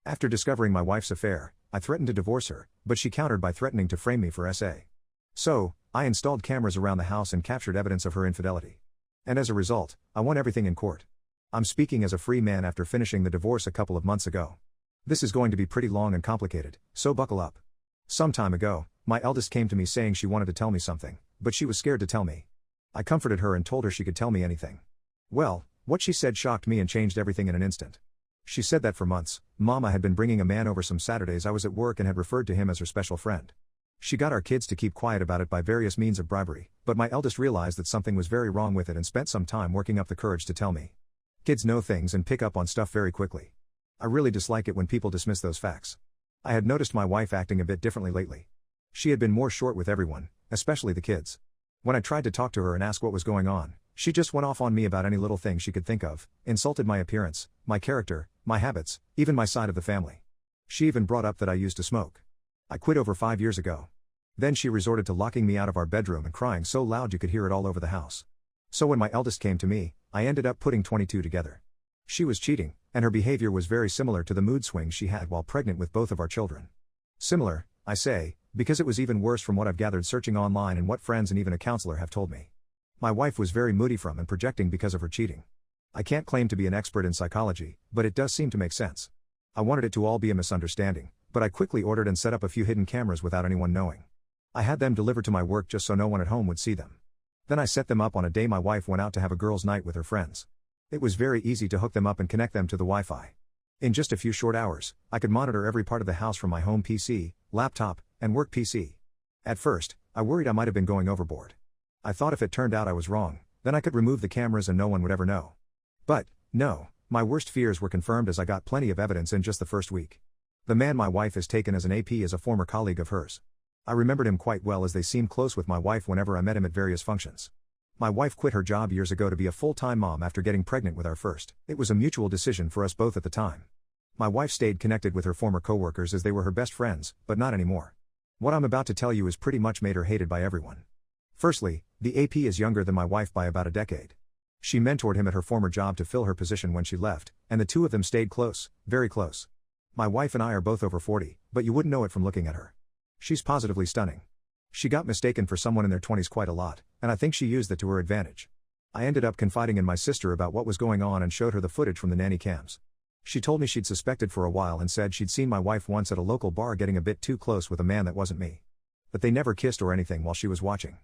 After discovering my wife's affair, I threatened to divorce her, but she countered by threatening to frame me for SA. So, I installed cameras around the house and captured evidence of her infidelity. And as a result, I won everything in court. I'm speaking as a free man after finishing the divorce a couple of months ago. This is going to be pretty long and complicated, so buckle up. Some time ago, my eldest came to me saying she wanted to tell me something, but she was scared to tell me. I comforted her and told her she could tell me anything. Well, what she said shocked me and changed everything in an instant. She said that for months, Mama had been bringing a man over some Saturdays I was at work and had referred to him as her special friend. She got our kids to keep quiet about it by various means of bribery, but my eldest realized that something was very wrong with it and spent some time working up the courage to tell me. Kids know things and pick up on stuff very quickly. I really dislike it when people dismiss those facts. I had noticed my wife acting a bit differently lately. She had been more short with everyone, especially the kids. When I tried to talk to her and ask what was going on, she just went off on me about any little thing she could think of, insulted my appearance, my character, my habits, even my side of the family. She even brought up that I used to smoke. I quit over 5 years ago. Then she resorted to locking me out of our bedroom and crying so loud you could hear it all over the house. So when my eldest came to me, I ended up putting 22 together. She was cheating, and her behavior was very similar to the mood swings she had while pregnant with both of our children. Similar, I say, because it was even worse from what I've gathered searching online and what friends and even a counselor have told me. My wife was very moody from and projecting because of her cheating. I can't claim to be an expert in psychology, but it does seem to make sense. I wanted it to all be a misunderstanding, but I quickly ordered and set up a few hidden cameras without anyone knowing. I had them delivered to my work just so no one at home would see them. Then I set them up on a day my wife went out to have a girls' night with her friends. It was very easy to hook them up and connect them to the Wi-Fi. In just a few short hours, I could monitor every part of the house from my home PC, laptop, and work PC. At first, I worried I might have been going overboard. I thought if it turned out I was wrong, then I could remove the cameras and no one would ever know. But, no, my worst fears were confirmed as I got plenty of evidence in just the first week. The man my wife has taken as an AP is a former colleague of hers. I remembered him quite well as they seemed close with my wife whenever I met him at various functions. My wife quit her job years ago to be a full-time mom after getting pregnant with our first. It was a mutual decision for us both at the time. My wife stayed connected with her former coworkers as they were her best friends, but not anymore. What I'm about to tell you has pretty much made her hated by everyone. Firstly, the AP is younger than my wife by about a decade. She mentored him at her former job to fill her position when she left, and the two of them stayed close, very close. My wife and I are both over 40, but you wouldn't know it from looking at her. She's positively stunning. She got mistaken for someone in their 20s quite a lot, and I think she used that to her advantage. I ended up confiding in my sister about what was going on and showed her the footage from the nanny cams. She told me she'd suspected for a while and said she'd seen my wife once at a local bar getting a bit too close with a man that wasn't me. But they never kissed or anything while she was watching.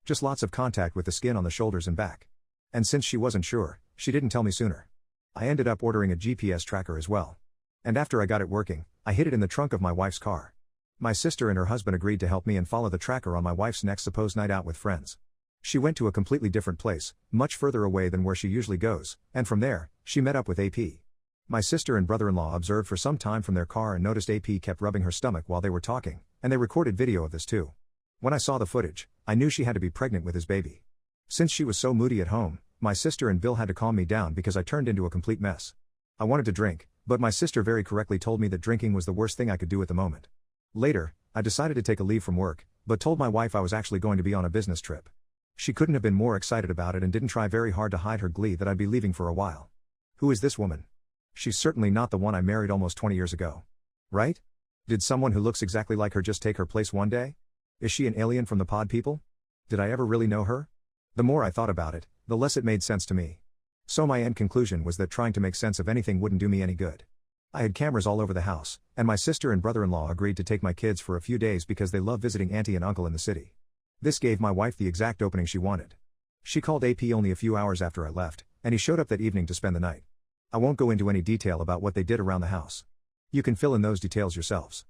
Just lots of contact with the skin on the shoulders and back. And since she wasn't sure, she didn't tell me sooner. I ended up ordering a GPS tracker as well. And after I got it working, I hid it in the trunk of my wife's car. My sister and her husband agreed to help me and follow the tracker on my wife's next supposed night out with friends. She went to a completely different place, much further away than where she usually goes, and from there, she met up with AP. My sister and brother-in-law observed for some time from their car and noticed AP kept rubbing her stomach while they were talking, and they recorded video of this too. When I saw the footage, I knew she had to be pregnant with his baby. Since she was so moody at home, my sister and Bill had to calm me down because I turned into a complete mess. I wanted to drink, but my sister very correctly told me that drinking was the worst thing I could do at the moment. Later, I decided to take a leave from work, but told my wife I was actually going to be on a business trip. She couldn't have been more excited about it and didn't try very hard to hide her glee that I'd be leaving for a while. Who is this woman? She's certainly not the one I married almost 20 years ago. Right? Did someone who looks exactly like her just take her place one day? Is she an alien from the pod people? Did I ever really know her? The more I thought about it, the less it made sense to me. So my end conclusion was that trying to make sense of anything wouldn't do me any good. I had cameras all over the house, and my sister and brother-in-law agreed to take my kids for a few days because they love visiting auntie and uncle in the city. This gave my wife the exact opening she wanted. She called AP only a few hours after I left, and he showed up that evening to spend the night. I won't go into any detail about what they did around the house. You can fill in those details yourselves.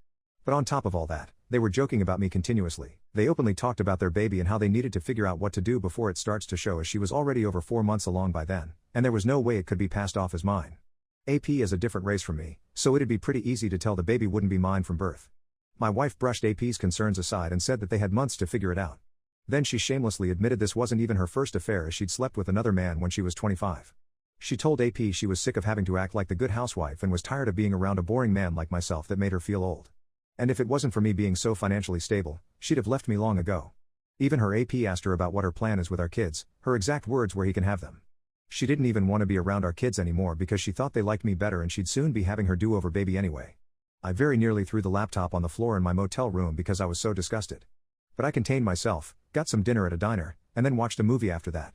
But on top of all that, they were joking about me continuously. They openly talked about their baby and how they needed to figure out what to do before it starts to show, as she was already over 4 months along by then, and there was no way it could be passed off as mine. AP is a different race from me, so it'd be pretty easy to tell the baby wouldn't be mine from birth. My wife brushed AP's concerns aside and said that they had months to figure it out. Then she shamelessly admitted this wasn't even her first affair, as she'd slept with another man when she was 25. She told AP she was sick of having to act like the good housewife and was tired of being around a boring man like myself that made her feel old. And if it wasn't for me being so financially stable, she'd have left me long ago. Even her AP asked her about what her plan is with our kids. Her exact words were, "He can have them." She didn't even want to be around our kids anymore because she thought they liked me better and she'd soon be having her do-over baby anyway. I very nearly threw the laptop on the floor in my motel room because I was so disgusted. But I contained myself, got some dinner at a diner, and then watched a movie after that.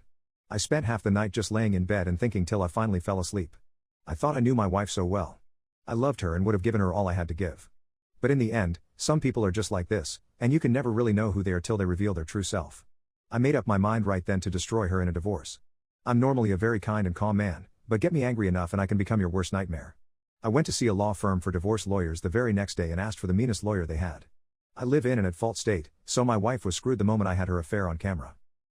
I spent half the night just laying in bed and thinking till I finally fell asleep. I thought I knew my wife so well. I loved her and would have given her all I had to give. But in the end, some people are just like this, and you can never really know who they are till they reveal their true self. I made up my mind right then to destroy her in a divorce. I'm normally a very kind and calm man, but get me angry enough and I can become your worst nightmare. I went to see a law firm for divorce lawyers the very next day and asked for the meanest lawyer they had. I live in an at-fault state, so my wife was screwed the moment I had her affair on camera.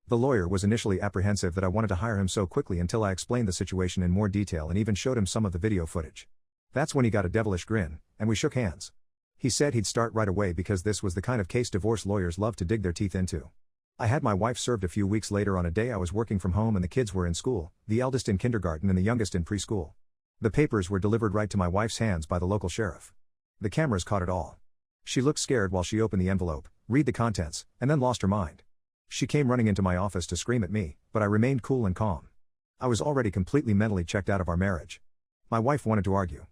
The lawyer was initially apprehensive that I wanted to hire him so quickly until I explained the situation in more detail and even showed him some of the video footage. That's when he got a devilish grin, and we shook hands. He said he'd start right away because this was the kind of case divorce lawyers love to dig their teeth into. I had my wife served a few weeks later on a day I was working from home and the kids were in school, the eldest in kindergarten and the youngest in preschool. The papers were delivered right to my wife's hands by the local sheriff. The cameras caught it all. She looked scared while she opened the envelope, read the contents, and then lost her mind. She came running into my office to scream at me, but I remained cool and calm. I was already completely mentally checked out of our marriage. My wife wanted to argue.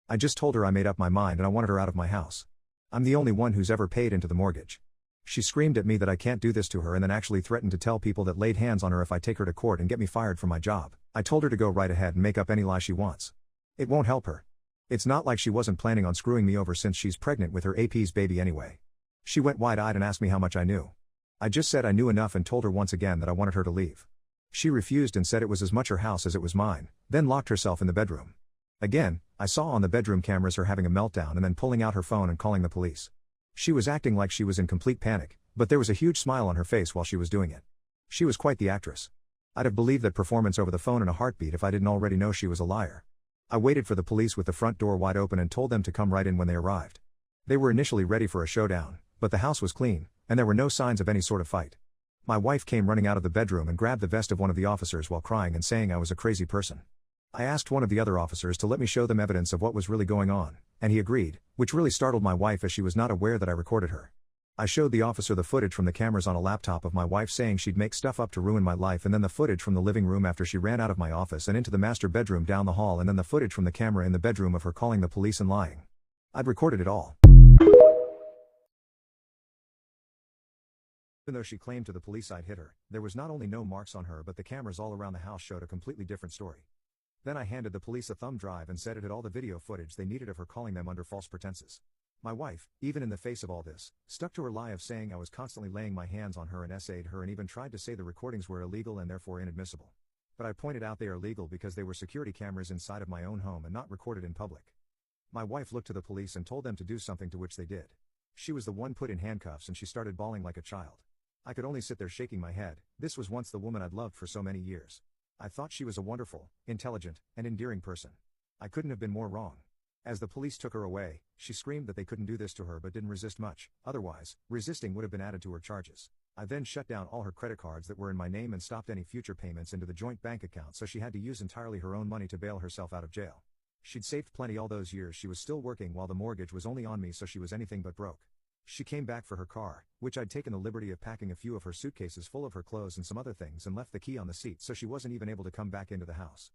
I just told her I made up my mind and I wanted her out of my house. I'm the only one who's ever paid into the mortgage. She screamed at me that I can't do this to her and then actually threatened to tell people that laid hands on her if I take her to court and get me fired from my job. I told her to go right ahead and make up any lie she wants. It won't help her. It's not like she wasn't planning on screwing me over since she's pregnant with her AP's baby anyway. She went wide-eyed and asked me how much I knew. I just said I knew enough and told her once again that I wanted her to leave. She refused and said it was as much her house as it was mine, then locked herself in the bedroom. Again, I saw on the bedroom cameras her having a meltdown and then pulling out her phone and calling the police. She was acting like she was in complete panic, but there was a huge smile on her face while she was doing it. She was quite the actress. I'd have believed that performance over the phone in a heartbeat if I didn't already know she was a liar. I waited for the police with the front door wide open and told them to come right in when they arrived. They were initially ready for a showdown, but the house was clean, and there were no signs of any sort of fight. My wife came running out of the bedroom and grabbed the vest of one of the officers while crying and saying I was a crazy person. I asked one of the other officers to let me show them evidence of what was really going on, and he agreed, which really startled my wife as she was not aware that I recorded her. I showed the officer the footage from the cameras on a laptop of my wife saying she'd make stuff up to ruin my life, and then the footage from the living room after she ran out of my office and into the master bedroom down the hall, and then the footage from the camera in the bedroom of her calling the police and lying. I'd recorded it all. Even though she claimed to the police I'd hit her, there was not only no marks on her but the cameras all around the house showed a completely different story. Then I handed the police a thumb drive and said it had all the video footage they needed of her calling them under false pretenses. My wife, even in the face of all this, stuck to her lie of saying I was constantly laying my hands on her and essayed her and even tried to say the recordings were illegal and therefore inadmissible. But I pointed out they are legal because they were security cameras inside of my own home and not recorded in public. My wife looked to the police and told them to do something, to which they did. She was the one put in handcuffs and she started bawling like a child. I could only sit there shaking my head. This was once the woman I'd loved for so many years. I thought she was a wonderful, intelligent, and endearing person. I couldn't have been more wrong. As the police took her away, she screamed that they couldn't do this to her but didn't resist much, otherwise, resisting would have been added to her charges. I then shut down all her credit cards that were in my name and stopped any future payments into the joint bank account, so she had to use entirely her own money to bail herself out of jail. She'd saved plenty all those years she was still working while the mortgage was only on me, so she was anything but broke. She came back for her car, which I'd taken the liberty of packing a few of her suitcases full of her clothes and some other things, and left the key on the seat so she wasn't even able to come back into the house.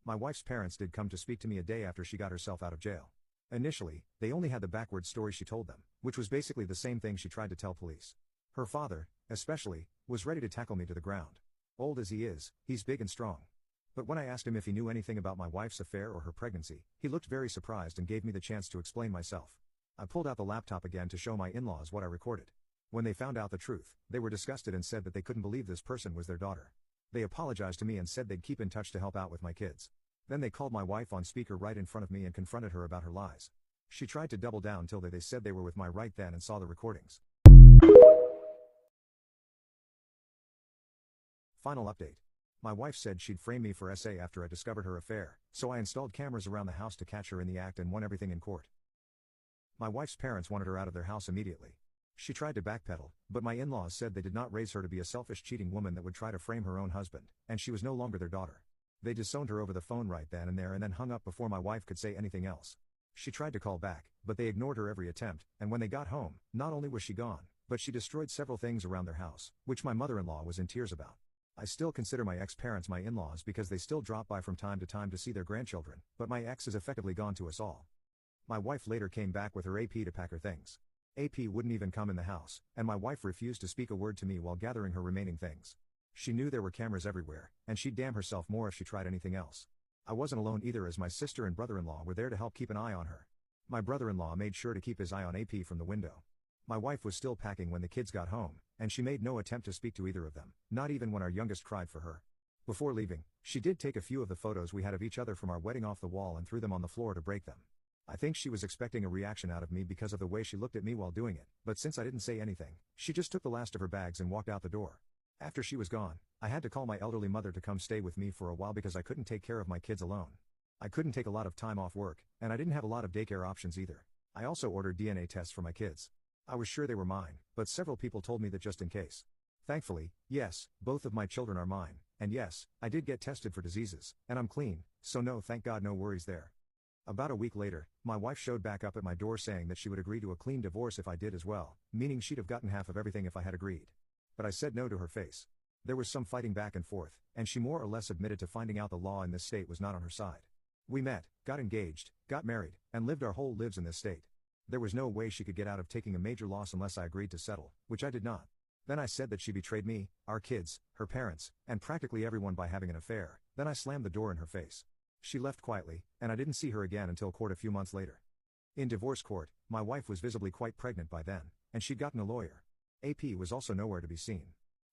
My wife's parents did come to speak to me a day after she got herself out of jail. Initially, they only had the backward story she told them, which was basically the same thing she tried to tell police. Her father, especially, was ready to tackle me to the ground. Old as he is, he's big and strong. But when I asked him if he knew anything about my wife's affair or her pregnancy, he looked very surprised and gave me the chance to explain myself. I pulled out the laptop again to show my in-laws what I recorded. When they found out the truth, they were disgusted and said that they couldn't believe this person was their daughter. They apologized to me and said they'd keep in touch to help out with my kids. Then they called my wife on speaker right in front of me and confronted her about her lies. She tried to double down till they said they were with my right then and saw the recordings. Final update. My wife said she'd frame me for SA after I discovered her affair, so I installed cameras around the house to catch her in the act and won everything in court. My wife's parents wanted her out of their house immediately. She tried to backpedal, but my in-laws said they did not raise her to be a selfish, cheating woman that would try to frame her own husband, and she was no longer their daughter. They disowned her over the phone right then and there and then hung up before my wife could say anything else. She tried to call back, but they ignored her every attempt, and when they got home, not only was she gone, but she destroyed several things around their house, which my mother-in-law was in tears about. I still consider my ex-parents my in-laws because they still drop by from time to see their grandchildren, but my ex is effectively gone to us all. My wife later came back with her AP to pack her things. AP wouldn't even come in the house, and my wife refused to speak a word to me while gathering her remaining things. She knew there were cameras everywhere, and she'd damn herself more if she tried anything else. I wasn't alone either, as my sister and brother-in-law were there to help keep an eye on her. My brother-in-law made sure to keep his eye on AP from the window. My wife was still packing when the kids got home, and she made no attempt to speak to either of them, not even when our youngest cried for her. Before leaving, she did take a few of the photos we had of each other from our wedding off the wall and threw them on the floor to break them. I think she was expecting a reaction out of me because of the way she looked at me while doing it, but since I didn't say anything, she just took the last of her bags and walked out the door. After she was gone, I had to call my elderly mother to come stay with me for a while because I couldn't take care of my kids alone. I couldn't take a lot of time off work, and I didn't have a lot of daycare options either. I also ordered DNA tests for my kids. I was sure they were mine, but several people told me that just in case. Thankfully, yes, both of my children are mine, and yes, I did get tested for diseases, and I'm clean, so no, thank God, no worries there. About a week later, my wife showed back up at my door saying that she would agree to a clean divorce if I did as well, meaning she'd have gotten half of everything if I had agreed. But I said no to her face. There was some fighting back and forth, and she more or less admitted to finding out the law in this state was not on her side. We met, got engaged, got married, and lived our whole lives in this state. There was no way she could get out of taking a major loss unless I agreed to settle, which I did not. Then I said that she betrayed me, our kids, her parents, and practically everyone by having an affair. Then I slammed the door in her face. She left quietly, and I didn't see her again until court a few months later. In divorce court, my wife was visibly quite pregnant by then, and she'd gotten a lawyer. AP was also nowhere to be seen.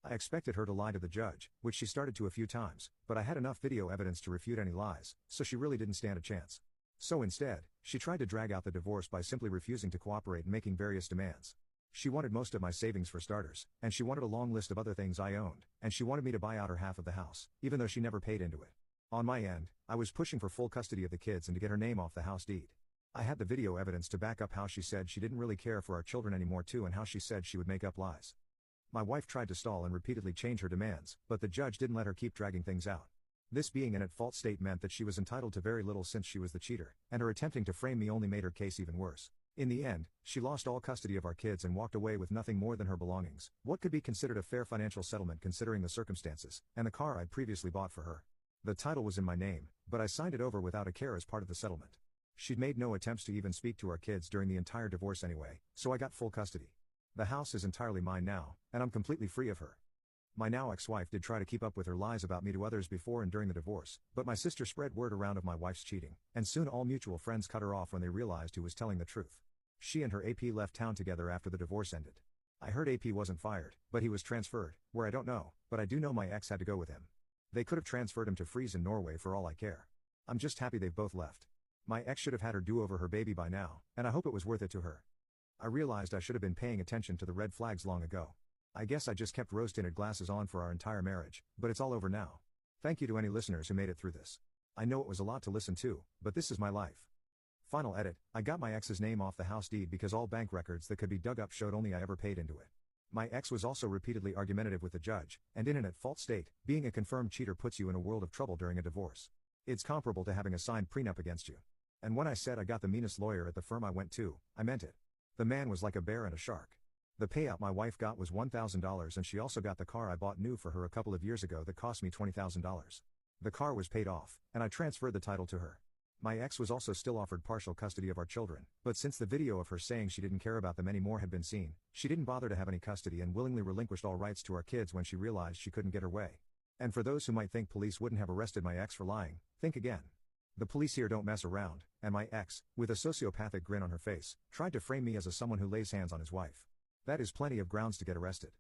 I expected her to lie to the judge, which she started to a few times, but I had enough video evidence to refute any lies, so she really didn't stand a chance. So instead, she tried to drag out the divorce by simply refusing to cooperate and making various demands. She wanted most of my savings for starters, and she wanted a long list of other things I owned, and she wanted me to buy out her half of the house, even though she never paid into it. On my end, I was pushing for full custody of the kids and to get her name off the house deed. I had the video evidence to back up how she said she didn't really care for our children anymore too, and how she said she would make up lies. My wife tried to stall and repeatedly change her demands, but the judge didn't let her keep dragging things out. This being an at-fault state meant that she was entitled to very little since she was the cheater, and her attempting to frame me only made her case even worse. In the end, she lost all custody of our kids and walked away with nothing more than her belongings, what could be considered a fair financial settlement considering the circumstances, and the car I'd previously bought for her. The title was in my name, but I signed it over without a care as part of the settlement. She'd made no attempts to even speak to our kids during the entire divorce anyway, so I got full custody. The house is entirely mine now, and I'm completely free of her. My now ex-wife did try to keep up with her lies about me to others before and during the divorce, but my sister spread word around of my wife's cheating, and soon all mutual friends cut her off when they realized who was telling the truth. She and her AP left town together after the divorce ended. I heard AP wasn't fired, but he was transferred, where I don't know, but I do know my ex had to go with him. They could have transferred him to Fries in Norway for all I care. I'm just happy they've both left. My ex should have had her do over her baby by now, and I hope it was worth it to her. I realized I should have been paying attention to the red flags long ago. I guess I just kept rose-tinted glasses on for our entire marriage, but it's all over now. Thank you to any listeners who made it through this. I know it was a lot to listen to, but this is my life. Final edit, I got my ex's name off the house deed because all bank records that could be dug up showed only I ever paid into it. My ex was also repeatedly argumentative with the judge, and in an at-fault state, being a confirmed cheater puts you in a world of trouble during a divorce. It's comparable to having a signed prenup against you. And when I said I got the meanest lawyer at the firm I went to, I meant it. The man was like a bear and a shark. The payout my wife got was $1,000, and she also got the car I bought new for her a couple of years ago that cost me $20,000. The car was paid off, and I transferred the title to her. My ex was also still offered partial custody of our children, but since the video of her saying she didn't care about them anymore had been seen, she didn't bother to have any custody and willingly relinquished all rights to our kids when she realized she couldn't get her way. And for those who might think police wouldn't have arrested my ex for lying, think again. The police here don't mess around, and my ex, with a sociopathic grin on her face, tried to frame me as someone who lays hands on his wife. That is plenty of grounds to get arrested.